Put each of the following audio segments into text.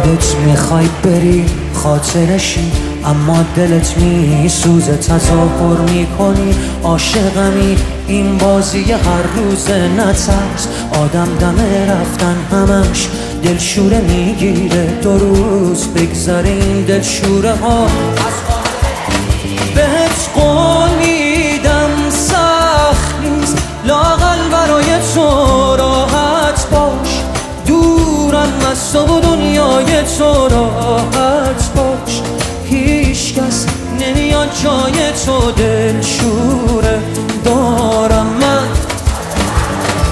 خودت میخوای بری خاطرشی، اما دلت میسوزه تظاهر میکنی عاشقمی. این بازی هر روز نترس، آدم دم رفتن همش دلشوره میگیره. 2 روز بگذره این دلشوره ها از بهت قول میدم سخت نیست، لااقل برای تو راحت باش. دورم از تو و دنیای تو راحت باش. هیچ کس نمیاد جای تو دلشوره دارم من.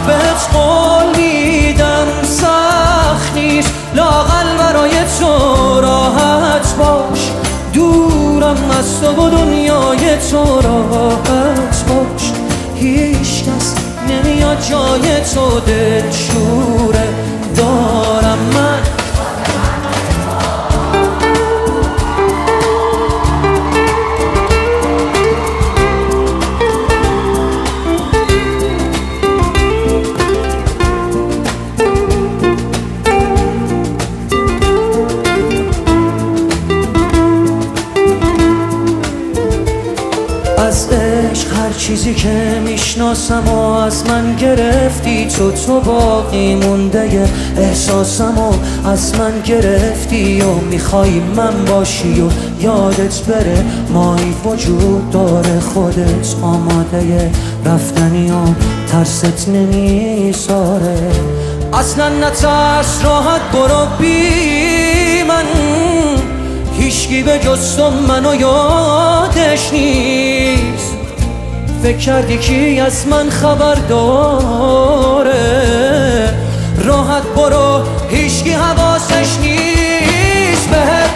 بهت قول میدم سخت نیست، لااقل برای تو راحت باش. دورم از تو و دنیای تو راحت باش. هیچ کس نمیاد جای تو دلشوره دارم من. از عشق هر چیزی که میشناسم و از من گرفتی تو باقی مونده احساسم و از من گرفتی و میخوای من باشی و یادت بره مایی وجود داره. خودت آماده رفتنی و ترست نمیذاره. اصلا نترس راحت برو بی من، هیچکی به جز تو منو یادش نیست. فکر کردی کی از من خبر داره؟ راحت برو هیچکی حواسش نیست. بهت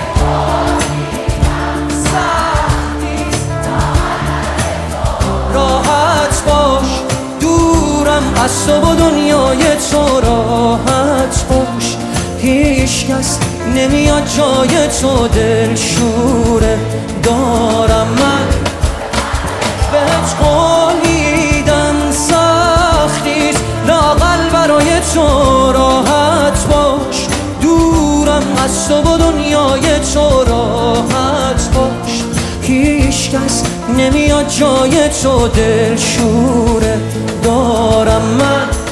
راحت باش. دورم از تو و دنیای تو راحت باش. هیچ کس نمیاد جای تو دلشوره دارم من. بهت قول میدم سخت نیست، لااقل برای تو راحت باش. دورم از تو و دنیای تو راحت باش. هیچ کس نمیاد جای تو دلشوره دارم من.